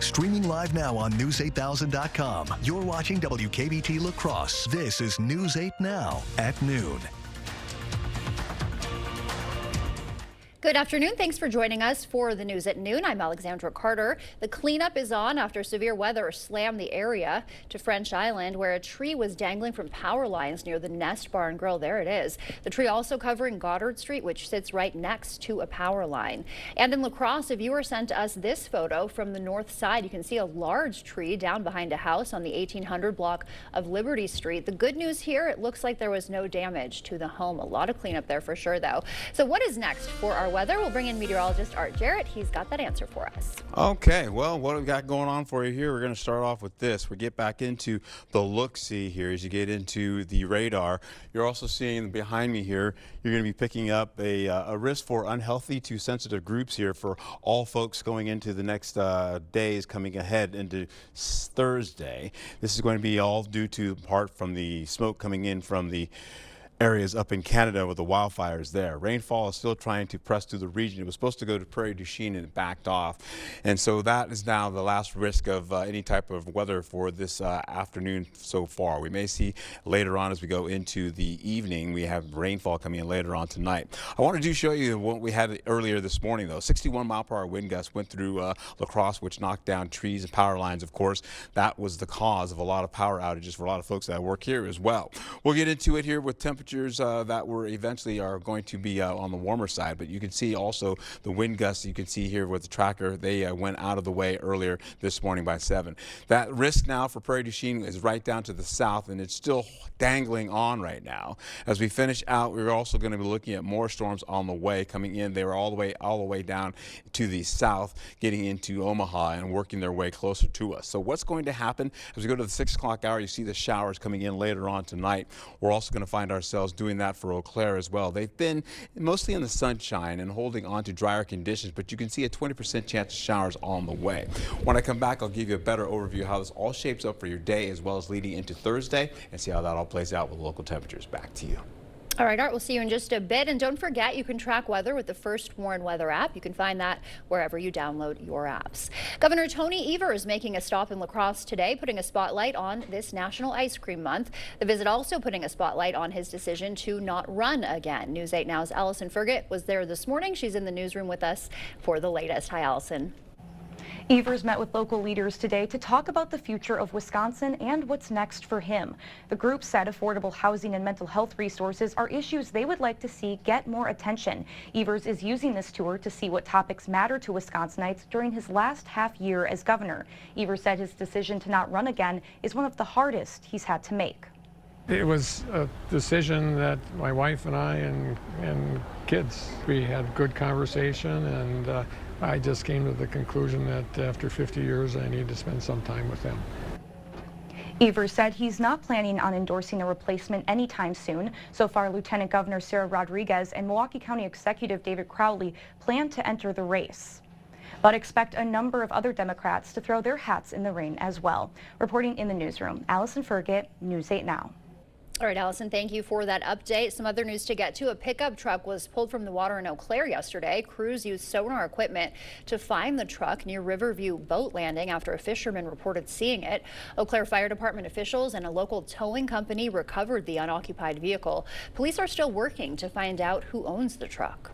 Streaming live now on News8000.com. You're watching WKBT La Crosse. This is News 8 Now at noon. Good afternoon. Thanks for joining us for the news at noon. I'm Alexandra Carter. The cleanup is on after severe weather slammed the area to French Island, where a tree was dangling from power lines near the Nest Bar and Grill. There it is. The tree also covering Goddard Street, which sits right next to a power line. And in La Crosse, a viewer sent us this photo from the north side. You can see a large tree down behind a house on the 1800 block of Liberty Street. The good news here, it looks like there was no damage to the home. A lot of cleanup there for sure, though. So what is next for our weather? We'll bring in meteorologist Art Jarrett. He's got that answer for us. Okay, well, what we've got going on for you here, we're going to start off with this. We get back into the look-see here as you get into the radar. You're also seeing behind me here, you're going to be picking up a risk for unhealthy to sensitive groups here for all folks going into the next days coming ahead into Thursday. This is going to be all due to part from the smoke coming in from the areas up in Canada with the wildfires there. Rainfall is still trying to press through the region. It was supposed to go to Prairie du Chien and it backed off. And so that is now the last risk of any type of weather for this afternoon so far. We may see later on as we go into the evening, we have rainfall coming in later on tonight. I wanted to show you what we had earlier this morning though. 61-mile-per-hour wind gusts went through La Crosse, which knocked down trees and power lines. Of course, that was the cause of a lot of power outages for a lot of folks that work here as well. We'll get into it here with temperatures that were eventually are going to be on the warmer side, but you can see also the wind gusts you can see here with the tracker. They went out of the way earlier this morning by 7. That risk now for Prairie du Chien is right down to the south, and it's still dangling on right now. As we finish out, we're also going to be looking at more storms on the way coming in. They were all the way down to the south, getting into Omaha and working their way closer to us. So what's going to happen as we go to the 6 o'clock hour? You see the showers coming in later on tonight. We're also going to find ourselves doing that for Eau Claire as well. They've been mostly in the sunshine and holding on to drier conditions, but you can see a 20% chance of showers on the way. When I come back, I'll give you a better overview of how this all shapes up for your day as well as leading into Thursday and see how that all plays out with local temperatures. Back to you. All right, Art, we'll see you in just a bit. And don't forget, you can track weather with the First Warn Weather app. You can find that wherever you download your apps. Governor Tony Evers is making a stop in La Crosse today, putting a spotlight on this National Ice Cream Month. The visit also putting a spotlight on his decision to not run again. News 8 Now's Allison Ferget was there this morning. She's in the newsroom with us for the latest. Hi, Allison. Evers met with local leaders today to talk about the future of Wisconsin and what's next for him. The group said affordable housing and mental health resources are issues they would like to see get more attention. Evers is using this tour to see what topics matter to Wisconsinites during his last half year as governor. Evers said his decision to not run again is one of the hardest he's had to make. It was a decision that my wife and I and kids, we had good conversation, and I just came to the conclusion that after 50 years I need to spend some time with them. Evers said he's not planning on endorsing a replacement anytime soon. So far, Lieutenant Governor Sarah Rodriguez and Milwaukee County Executive David Crowley plan to enter the race. But expect a number of other Democrats to throw their hats in the ring as well. Reporting in the newsroom, Allison Ferget, News 8 Now. All right, Allison, thank you for that update. Some other news to get to. A pickup truck was pulled from the water in Eau Claire yesterday. Crews used sonar equipment to find the truck near Riverview Boat Landing after a fisherman reported seeing it. Eau Claire Fire Department officials and a local towing company recovered the unoccupied vehicle. Police are still working to find out who owns the truck.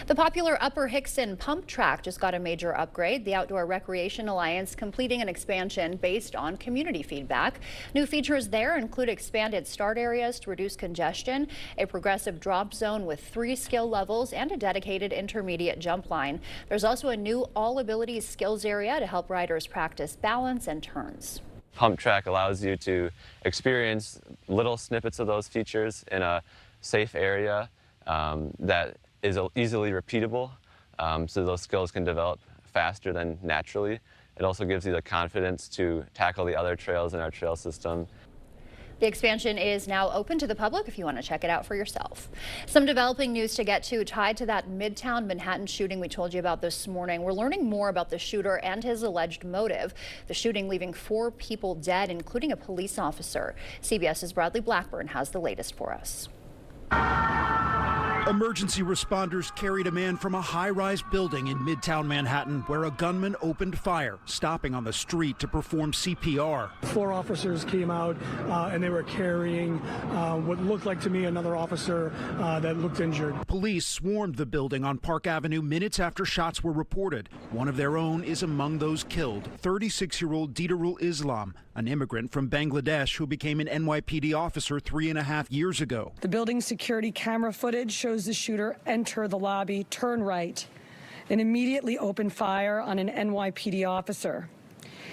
The popular Upper Hickson pump track just got a major upgrade. The Outdoor Recreation Alliance completing an expansion based on community feedback. New features there include expanded start areas to reduce congestion, a progressive drop zone with 3 skill levels, and a dedicated intermediate jump line. There's also a new all abilities skills area to help riders practice balance and turns. Pump track allows you to experience little snippets of those features in a safe area that is easily repeatable, so those skills can develop faster than naturally. It also gives you the confidence to tackle the other trails in our trail system. The expansion is now open to the public if you want to check it out for yourself. Some developing news to get to tied to that Midtown Manhattan shooting we told you about this morning. We're learning more about the shooter and his alleged motive. The shooting leaving 4 people dead, including a police officer. CBS's Bradley Blackburn has the latest for us. Emergency responders carried a man from a high-rise building in Midtown Manhattan where a gunman opened fire, stopping on the street to perform CPR. 4 officers came out and they were carrying what looked like to me another officer that looked injured. Police swarmed the building on Park Avenue minutes after shots were reported. One of their own is among those killed, 36-year-old Didarul Islam, an immigrant from Bangladesh who became an NYPD officer 3.5 years ago. The building's security camera footage shows the shooter enter the lobby, turn right, and immediately open fire on an NYPD officer.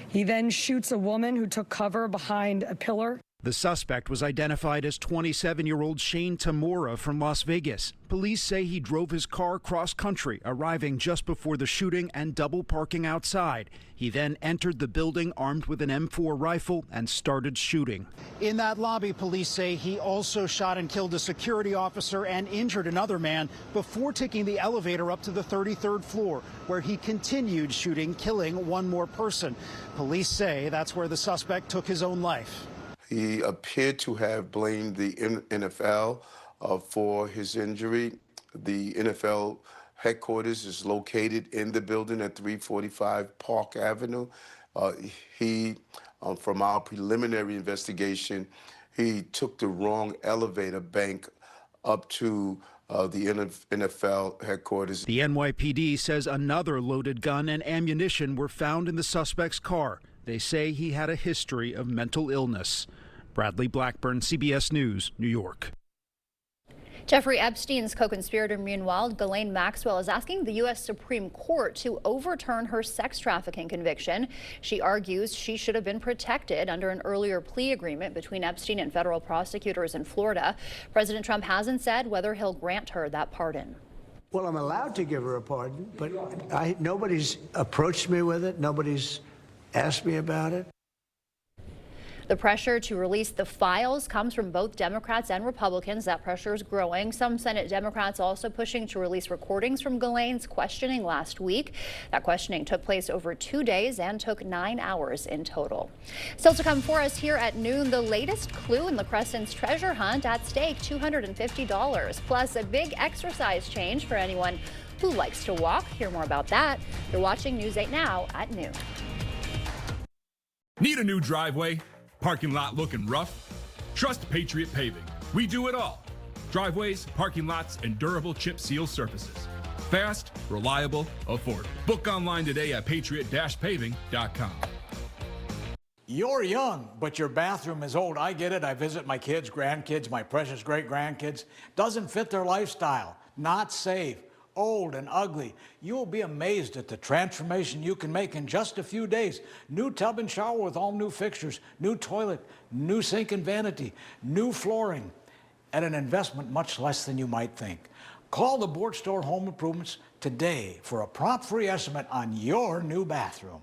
He then shoots a woman who took cover behind a pillar. The suspect was identified as 27-year-old Shane Tamura from Las Vegas. Police say he drove his car cross-country, arriving just before the shooting and double parking outside. He then entered the building armed with an M4 rifle and started shooting. In that lobby, police say he also shot and killed a security officer and injured another man before taking the elevator up to the 33rd floor, where he continued shooting, killing one more person. Police say that's where the suspect took his own life. He appeared to have blamed the NFL for his injury. The NFL headquarters is located in the building at 345 Park Avenue. From our preliminary investigation, he took the wrong elevator bank up to the NFL headquarters. The NYPD says another loaded gun and ammunition were found in the suspect's car. They say he had a history of mental illness. Bradley Blackburn, CBS News, New York. Jeffrey Epstein's co-conspirator, meanwhile, Ghislaine Maxwell, is asking the U.S. Supreme Court to overturn her sex trafficking conviction. She argues she should have been protected under an earlier plea agreement between Epstein and federal prosecutors in Florida. President Trump hasn't said whether he'll grant her that pardon. Well, I'm allowed to give her a pardon, but nobody's approached me with it. Nobody's asked me about it. The pressure to release the files comes from both Democrats and Republicans. That pressure is growing. Some Senate Democrats also pushing to release recordings from Ghislaine's questioning last week. That questioning took place over 2 days and took 9 hours in total. Still to come for us here at noon, the latest clue in the Crescent's treasure hunt. At stake, $250, plus a big exercise change for anyone who likes to walk. Hear more about that. You're watching News 8 Now at noon. Need a new driveway? Parking lot looking rough? Trust Patriot Paving. We do it all. Driveways, parking lots, and durable chip seal surfaces. Fast, reliable, affordable. Book online today at patriot-paving.com. You're young, but your bathroom is old. I get it. I visit my kids, grandkids, my precious great-grandkids. Doesn't fit their lifestyle. Not safe. Old and ugly. You'll be amazed at the transformation you can make in just a few days. New tub and shower with all new fixtures, new toilet, new sink and vanity, new flooring, at an investment much less than you might think. Call the Board Store Home Improvements today for a prompt free estimate on your new bathroom.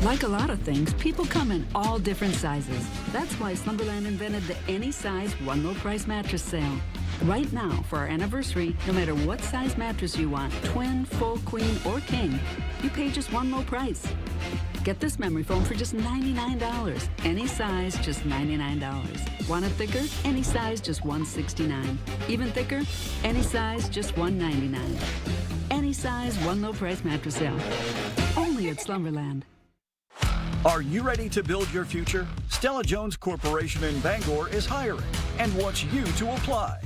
Like a lot of things, people come in all different sizes. That's why Slumberland invented the Any Size One Low Price Mattress Sale. Right now, for our anniversary, no matter what size mattress you want, twin, full, queen, or king, you pay just one low price. Get this memory foam for just $99. Any size, just $99. Want it thicker? Any size, just $169. Even thicker? Any size, just $199. Any size, one low price mattress sale. Only at Slumberland. Are you ready to build your future? Stella Jones Corporation in Bangor is hiring and wants you to apply.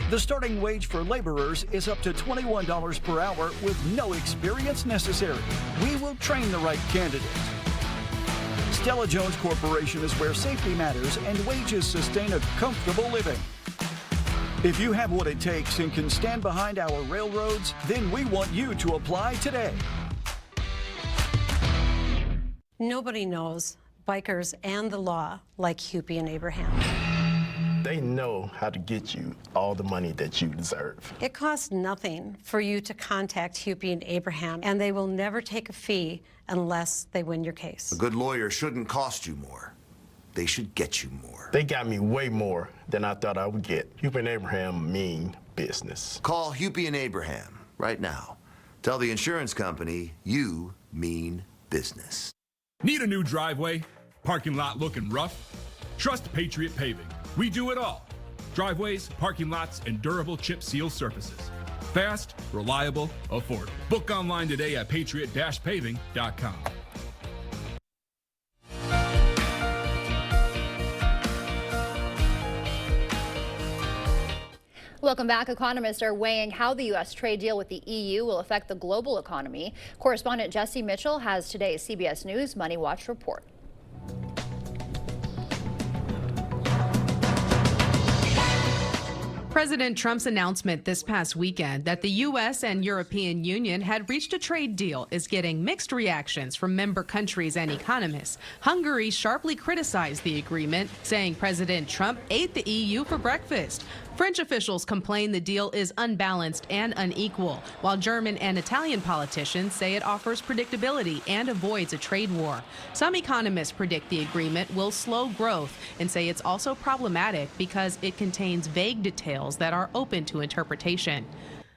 The starting wage for laborers is up to $21 per hour with no experience necessary. We will train the right candidate. Stella Jones Corporation is where safety matters and wages sustain a comfortable living. If you have what it takes and can stand behind our railroads, then we want you to apply today. Nobody knows bikers and the law like Hupy and Abraham. They know how to get you all the money that you deserve. It costs nothing for you to contact Hupy and Abraham, and they will never take a fee unless they win your case. A good lawyer shouldn't cost you more. They should get you more. They got me way more than I thought I would get. Hupy and Abraham mean business. Call Hupy and Abraham right now. Tell the insurance company you mean business. Need a new driveway? Parking lot looking rough? Trust Patriot Paving. We do it all. driveways, parking lots, and durable chip seal surfaces. Fast, reliable, affordable. Book online today at patriot-paving.com. Welcome back. Economists are weighing how the U.S. trade deal with the EU will affect the global economy. Correspondent Jesse Mitchell has today's CBS News Money Watch report. President Trump's announcement this past weekend that the U.S. and European Union had reached a trade deal is getting mixed reactions from member countries and economists. Hungary sharply criticized the agreement, saying President Trump ate the EU for breakfast. French officials complain the deal is unbalanced and unequal, while German and Italian politicians say it offers predictability and avoids a trade war. Some economists predict the agreement will slow growth and say it's also problematic because it contains vague details that are open to interpretation.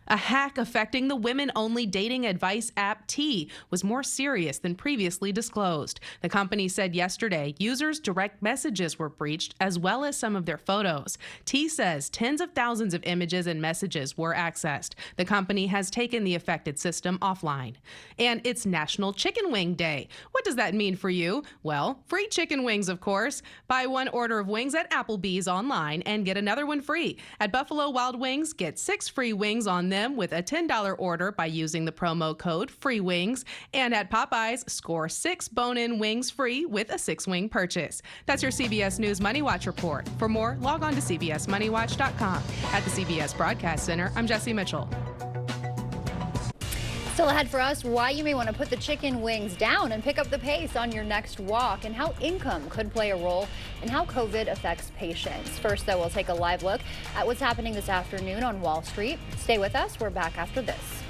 A hack affecting the women-only dating advice app T was more serious than previously disclosed. The company said yesterday users' direct messages were breached as well as some of their photos. T says tens of thousands of images and messages were accessed. The company has taken the affected system offline. And it's National Chicken Wing Day. What does that mean for you? Well, free chicken wings, of course. Buy one order of wings at Applebee's online and get another one free. At Buffalo Wild Wings, get 6 free wings on them with a $10 order by using the promo code FREEWINGS. And at Popeyes, score 6 bone-in wings free with a 6-wing purchase. That's your CBS News Money Watch report. For more, log on to cbsmoneywatch.com. At the CBS Broadcast Center, I'm Jesse Mitchell. Still ahead for us, why you may want to put the chicken wings down and pick up the pace on your next walk, and how income could play a role in how COVID affects patients. First, though, we'll take a live look at what's happening this afternoon on Wall Street. Stay with us. We're back after this.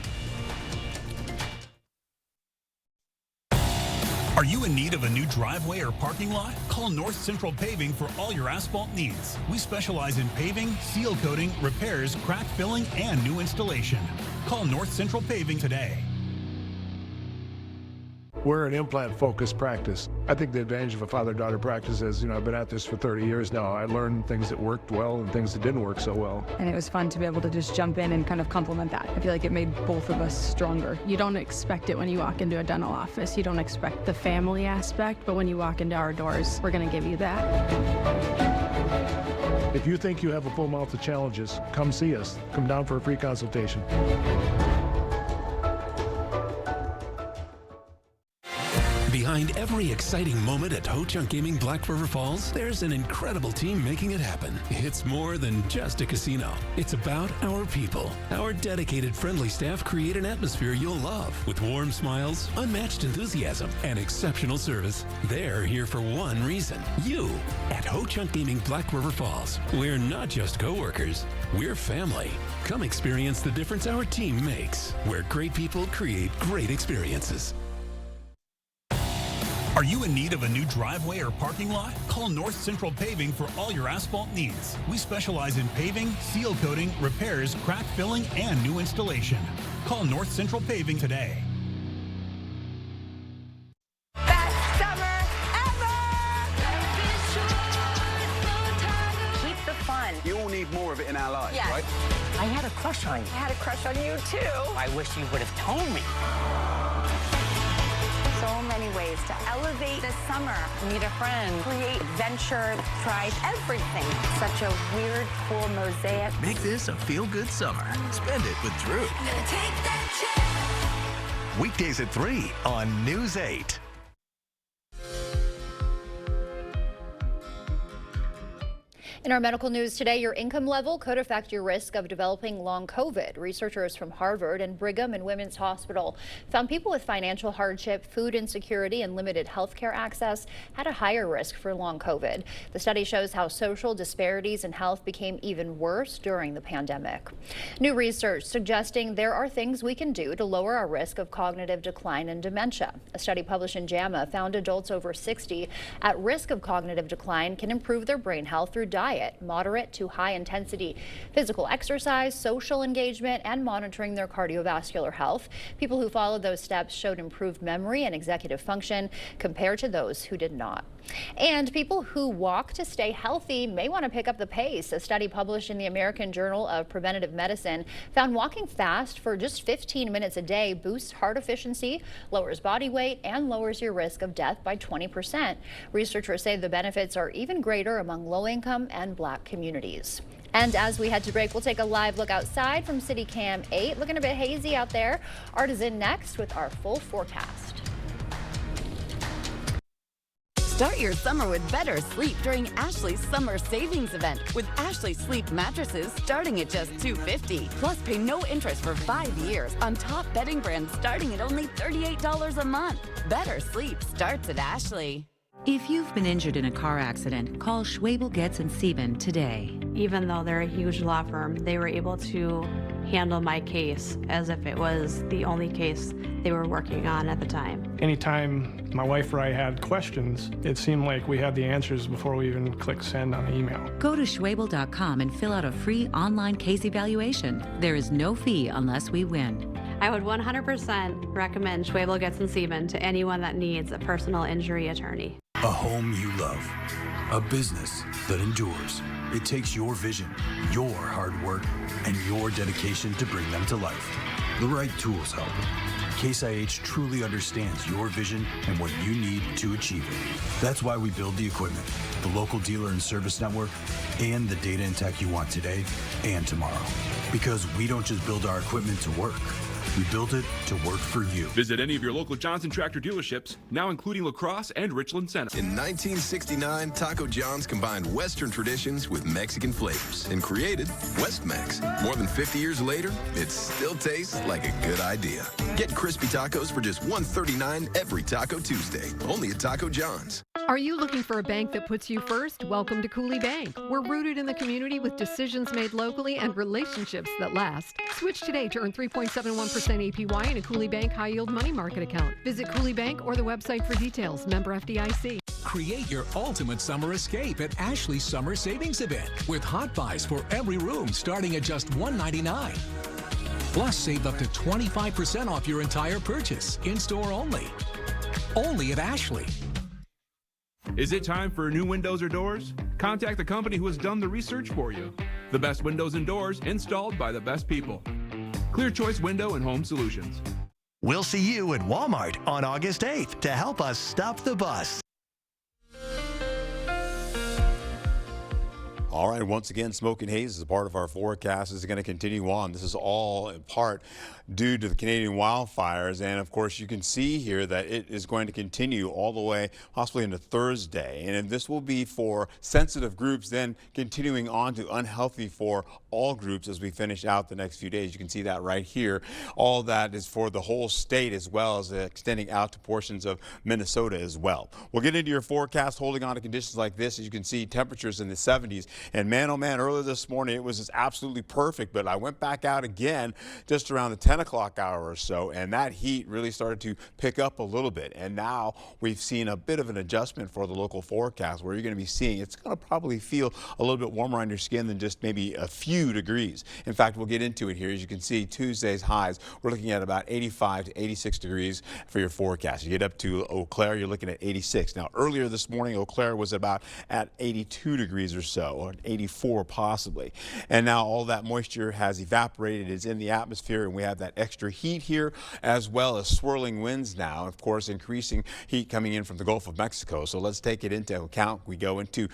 Are you in need of a new driveway or parking lot? Call North Central Paving for all your asphalt needs. We specialize in paving, seal coating, repairs, crack filling, and new installation. Call North Central Paving today. We're an implant-focused practice. I think the advantage of a father-daughter practice is, I've been at this for 30 years now. I learned things that worked well and things that didn't work so well. And it was fun to be able to just jump in and kind of complement that. I feel like it made both of us stronger. You don't expect it when you walk into a dental office. You don't expect the family aspect, but when you walk into our doors, we're going to give you that. If you think you have a full mouth of challenges, come see us. Come down for a free consultation. Behind every exciting moment at Ho-Chunk Gaming Black River Falls, there's an incredible team making it happen. It's more than just a casino. It's about our people. Our dedicated, friendly staff create an atmosphere you'll love with warm smiles, unmatched enthusiasm, and exceptional service. They're here for one reason: you. At Ho-Chunk Gaming Black River Falls, we're not just coworkers, we're family. Come experience the difference our team makes, where great people create great experiences. Are you in need of a new driveway or parking lot? Call North Central Paving for all your asphalt needs. We specialize in paving, seal coating, repairs, crack filling, and new installation. Call North Central Paving today. Best summer ever! Keep the fun. You all need more of it in our lives, Yes. right? I had a crush on you. I had a crush on you, too. I wish you would have told me. So many ways to elevate this summer. Meet a friend. Create adventure. Try everything. Such a weird, cool mosaic. Make this a feel-good summer. Spend it with Drew. Weekdays at 3 on News 8. In our medical news today, your income level could affect your risk of developing long COVID. Researchers from Harvard and Brigham and Women's Hospital found people with financial hardship, food insecurity, and limited health care access had a higher risk for long COVID. The study shows how social disparities in health became even worse during the pandemic. New research suggesting there are things we can do to lower our risk of cognitive decline and dementia. A study published in JAMA found adults over 60 at risk of cognitive decline can improve their brain health through diet, moderate to high intensity physical exercise, social engagement, and monitoring their cardiovascular health. People who followed those steps showed improved memory and executive function compared to those who did not. And people who walk to stay healthy may want to pick up the pace. A study published in the American Journal of Preventive Medicine found walking fast for just 15 minutes a day boosts heart efficiency, lowers body weight, and lowers your risk of death by 20%. Researchers say the benefits are even greater among low-income and Black communities. And as we head to break, we'll take a live look outside from City Cam 8. Looking a bit hazy out there. Artisan next with our full forecast. Start your summer with better sleep during Ashley's summer savings event with Ashley Sleep mattresses starting at just $250. Plus, pay no interest for 5 years on top bedding brands starting at only $38 a month. Better sleep starts at Ashley. If you've been injured in a car accident, call Schwabel, Getz & Sieben today. Even though they're a huge law firm, they were able to handle my case as if it was the only case they were working on at the time. Anytime my wife or I had questions, it seemed like we had the answers before we even clicked send on the email. Go to Schwabel.com and fill out a free online case evaluation. There is no fee unless we win. I would 100% recommend Schwabel, Getz & Sieben to anyone that needs a personal injury attorney. A home you love, a business that endures. It takes your vision, your hard work, and your dedication to bring them to life. The right tools help. Case IH truly understands your vision and what you need to achieve it. That's why we build the equipment, the local dealer and service network, and the data and tech you want today and tomorrow. Because we don't just build our equipment to work. We built it to work for you. Visit any of your local Johnson Tractor dealerships, now including La Crosse and Richland Center. In 1969, Taco John's combined Western traditions with Mexican flavors and created West Mex. More than 50 years later, it still tastes like a good idea. Get crispy tacos for just $1.39 every Taco Tuesday, only at Taco John's. Are you looking for a bank that puts you first? Welcome to Cooley Bank. We're rooted in the community with decisions made locally and relationships that last. Switch today to earn 3.71% APY in a Cooley Bank high-yield money market account. Visit Cooley Bank or the website for details. Member FDIC. Create your ultimate summer escape at Ashley's Summer Savings Event with hot buys for every room starting at just $199. Plus, save up to 25% off your entire purchase, in-store only. Only at Ashley. Is it time for new windows or doors? Contact the company who has done the research for you. The best windows and doors installed by the best people. Clear Choice Window and Home Solutions. We'll see you at Walmart on August 8th to help us stop the bus. All right, once again, smoke and haze is a part of our forecast. This is going to continue on. This is all in part due to the Canadian wildfires. And of course, you can see here that it is going to continue all the way possibly into Thursday. And this will be for sensitive groups, then continuing on to unhealthy for all groups as we finish out the next few days. You can see that right here. All that is for the whole state as well as extending out to portions of Minnesota as well. We'll get into your forecast holding on to conditions like this. As you can see, temperatures in the 70s. And man, oh man, earlier this morning it was just absolutely perfect. But I went back out again just around the 10 o'clock hour or so, and that heat really started to pick up a little bit. And now we've seen a bit of an adjustment for the local forecast where you're going to be seeing it's going to probably feel a little bit warmer on your skin than just maybe a few degrees. In fact, we'll get into it here. As you can see, Tuesday's highs, we're looking at about 85 to 86 degrees for your forecast. You get up to Eau Claire, you're looking at 86. Now, earlier this morning, Eau Claire was about at 82 degrees or so, or 84 possibly. And now all that moisture has evaporated, it's in the atmosphere, and we have that extra heat here, as well as swirling winds now, of course, increasing heat coming in from the Gulf of Mexico. So let's take it into account. We go into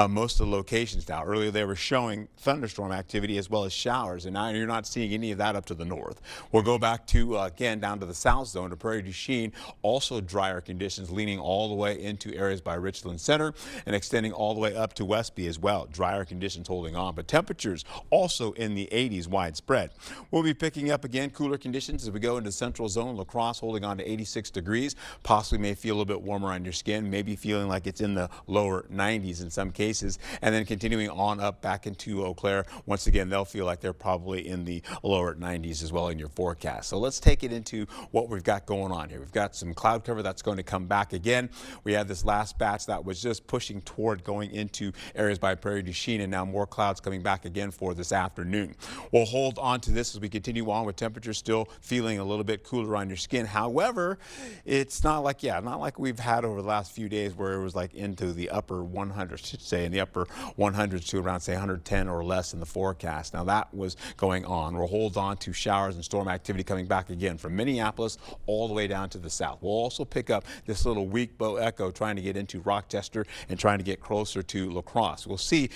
most of the locations now. Earlier they were showing thunderstorm activity as well as showers, and now you're not seeing any of that up to the north. We'll go back to, again, down to the south zone, to Prairie du Chien, also drier conditions leaning all the way into areas by Richland Center and extending all the way up to Westby as well. Drier conditions holding on, but temperatures also in the 80s widespread. We'll be picking up again cooler conditions as we go into central zone. La Crosse holding on to 86 degrees, possibly may feel a little bit warmer on your skin, maybe feeling like it's in the lower 90s in some cases, and then continuing on up back into Eau Claire. Once again, they'll feel like they're probably in the lower 90s as well in your forecast. So let's take it into what we've got going on here. We've got some cloud cover that's going to come back again. We had this last batch that was just pushing toward going into areas by Prairie du Chien. machine, and now more clouds coming back again for this afternoon. We'll hold on to this as we continue on with temperatures still feeling a little bit cooler on your skin. However, it's not like we've had over the last few days where it was like into the upper 100s, should say, in the upper 100s to around, say, 110 or less in the forecast. Now that was going on. We'll hold on to showers and storm activity coming back again from Minneapolis all the way down to the south. We'll also pick up this little weak bow echo trying to get into Rochester and trying to get closer to La Crosse. We'll see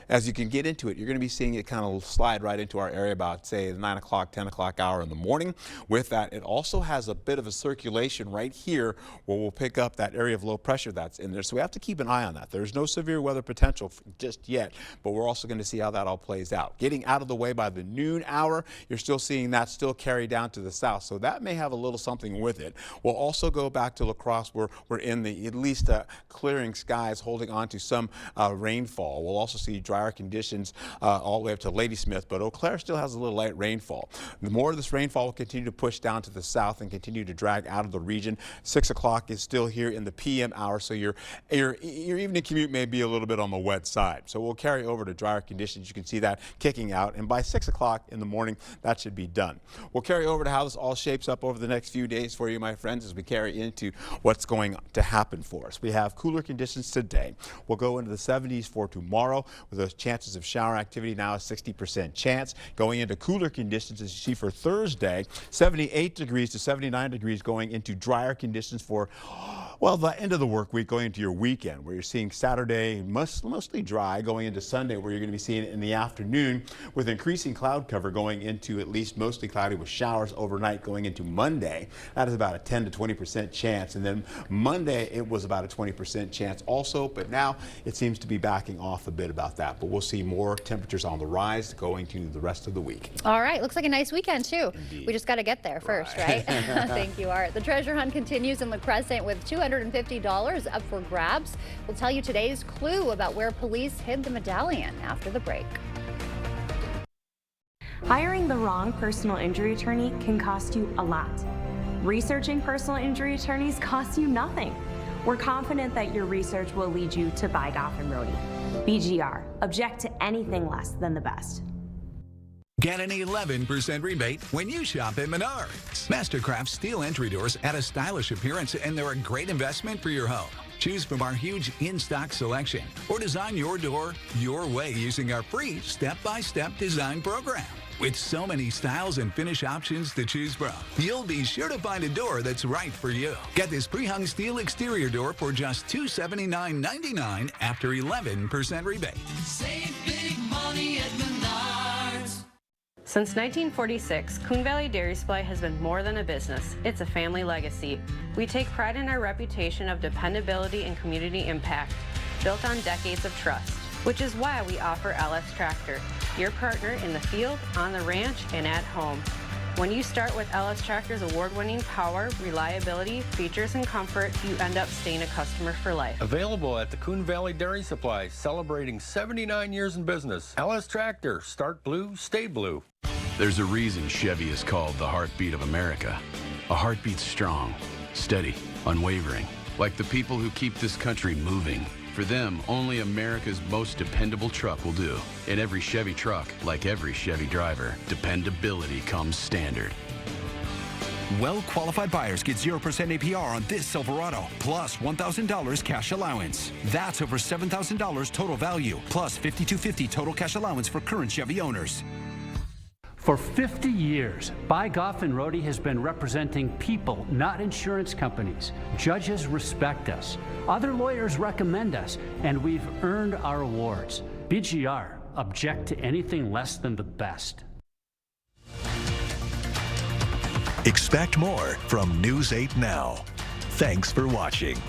as you can get into it, you're going to be seeing it kind of slide right into our area about, say, the 9 o'clock, 10 o'clock hour in the morning. With that, it also has a bit of a circulation right here where we'll pick up that area of low pressure that's in there. So we have to keep an eye on that. There's no severe weather potential just yet, but we're also going to see how that all plays out. Getting out of the way by the noon hour, you're still seeing that still carry down to the south. So that may have a little something with it. We'll also go back to La Crosse where we're in the at least clearing skies, holding on to some rainfall. We'll also see drier conditions all the way up to Ladysmith, but Eau Claire still has a little light rainfall. The more of this rainfall will continue to push down to the south and continue to drag out of the region. 6 o'clock is still here in the PM hour, so your evening commute may be a little bit on the wet side. So we'll carry over to drier conditions. You can see that kicking out, and by 6 o'clock in the morning, that should be done. We'll carry over to how this all shapes up over the next few days for you, my friends, as we carry into what's going to happen for us. We have cooler conditions today. We'll go into the 70s for tomorrow with those chances of shower activity now a 60% chance. Going into cooler conditions, as you see, for Thursday, 78 degrees to 79 degrees, going into drier conditions for, well, the end of the work week, going into your weekend, where you're seeing Saturday mostly dry, going into Sunday, where you're going to be seeing it in the afternoon with increasing cloud cover going into at least mostly cloudy with showers overnight. Going into Monday, that is about a 10 to 20% chance. And then Monday, it was about a 20% chance also, but now it seems to be backing off a bit about that. But we'll see more temperatures on the rise going to the rest of the week. All right, looks like a nice weekend too. Indeed. We just got to get there first, right? Thank you, Art. The treasure hunt continues in La Crescent with $250 up for grabs. We'll tell you today's clue about where police hid the medallion after the break. Hiring the wrong personal injury attorney can cost you a lot. Researching personal injury attorneys costs you nothing. We're confident that your research will lead you to buy Goff and Rohde. BGR, object to anything less than the best. Get an 11% rebate when you shop at Menards. Mastercraft steel entry doors add a stylish appearance, and they're a great investment for your home. Choose from our huge in-stock selection or design your door your way using our free step-by-step design program. With so many styles and finish options to choose from, you'll be sure to find a door that's right for you. Get this pre-hung steel exterior door for just $279.99 after 11% rebate. Save big money at Menards. Since 1946, Coon Valley Dairy Supply has been more than a business. It's a family legacy. We take pride in our reputation of dependability and community impact, built on decades of trust, which is why we offer LS Tractor, your partner in the field, on the ranch, and at home. When you start with LS Tractor's award-winning power, reliability, features, and comfort, you end up staying a customer for life. Available at the Coon Valley Dairy Supply, celebrating 79 years in business. LS Tractor, start blue, stay blue. There's a reason Chevy is called the heartbeat of America. A heartbeat strong, steady, unwavering, like the people who keep this country moving. For them, only America's most dependable truck will do. In every Chevy truck, like every Chevy driver, dependability comes standard. Well-qualified buyers get 0% APR on this Silverado, plus $1,000 cash allowance. That's over $7,000 total value, plus $5,250 total cash allowance for current Chevy owners. For 50 years, Buy Goff and Rohde has been representing people, not insurance companies. Judges respect us. Other lawyers recommend us, and we've earned our awards. BGR, object to anything less than the best. Expect more from News 8 Now. Thanks for watching.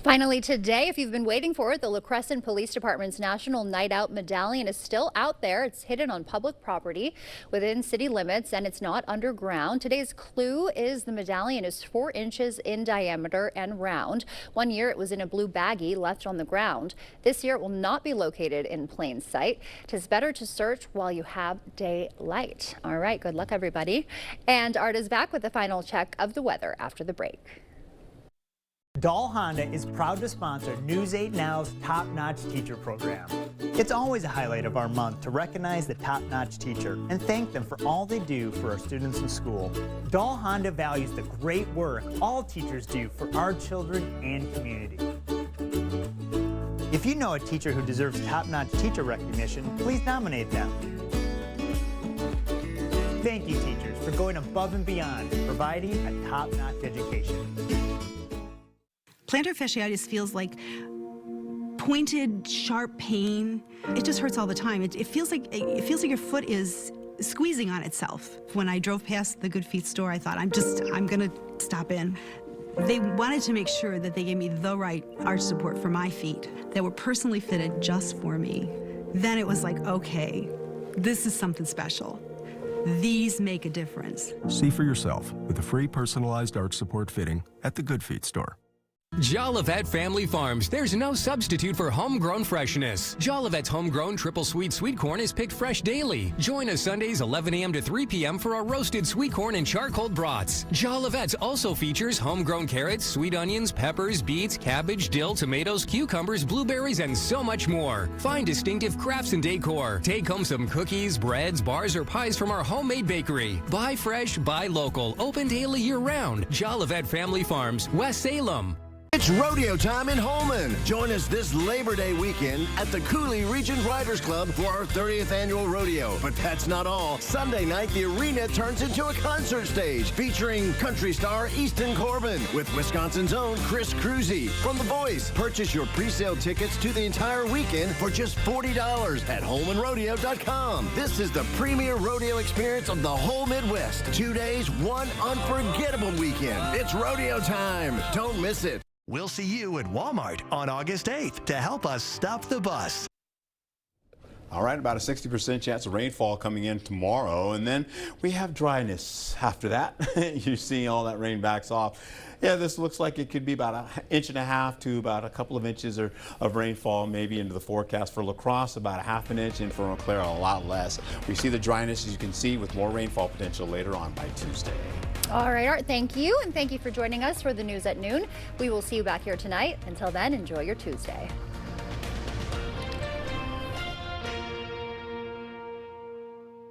Finally today, if you've been waiting for it, the La Crescent Police Department's National Night Out Medallion is still out there. It's hidden on public property within city limits, and it's not underground. Today's clue is the medallion is 4 inches in diameter and round. One year it was in a blue baggie left on the ground. This year it will not be located in plain sight. It is better to search while you have daylight. All right, good luck everybody. And Art is back with the final check of the weather after the break. Dahl Honda is proud to sponsor News 8 Now's Top-Notch Teacher Program. It's always a highlight of our month to recognize the top-notch teacher and thank them for all they do for our students in school. Dahl Honda values the great work all teachers do for our children and community. If you know a teacher who deserves top-notch teacher recognition, please nominate them. Thank you, teachers, for going above and beyond and providing a top-notch education. Plantar fasciitis feels like pointed, sharp pain. It just hurts all the time. It feels like your foot is squeezing on itself. When I drove past the Good Feet store, I thought, I'm gonna stop in. They wanted to make sure that they gave me the right arch support for my feet that were personally fitted just for me. Then it was like, okay, this is something special. These make a difference. See for yourself with a free personalized arch support fitting at the Good Feet store. Jolivet Family Farms. There's no substitute for homegrown freshness. Jolivet's homegrown triple sweet corn is picked fresh daily. Join us Sundays 11 a.m. to 3 p.m. for our roasted sweet corn and charcoal brats. Jolivet's also features homegrown carrots, sweet onions, peppers, beets, cabbage, dill, tomatoes, cucumbers, blueberries, and so much more. Find distinctive crafts and decor. Take home some cookies, breads, bars, or pies from our homemade bakery. Buy fresh, buy local. Open daily year-round. Jolivet Family Farms, West Salem. It's rodeo time in Holman. Join us this Labor Day weekend at the Cooley Region Riders Club for our 30th annual rodeo. But that's not all. Sunday night, the arena turns into a concert stage featuring country star Easton Corbin with Wisconsin's own Chris Cruzy from The Voice. Purchase your pre-sale tickets to the entire weekend for just $40 at holmanrodeo.com. This is the premier rodeo experience of the whole Midwest. 2 days, one unforgettable weekend. It's rodeo time. Don't miss it. We'll see you at Walmart on August 8th to help us stop the bus. All right, about a 60% chance of rainfall coming in tomorrow, and then we have dryness after that. You're seeing all that rain backs off. Yeah, this looks like it could be about 1.5 inches to about a couple of inches of rainfall, maybe into the forecast for La Crosse, about 1/2 inch, and for Eau Claire, a lot less. We see the dryness, as you can see, with more rainfall potential later on by Tuesday. All right, Art, thank you, and thank you for joining us for the news at noon. We will see you back here tonight. Until then, enjoy your Tuesday.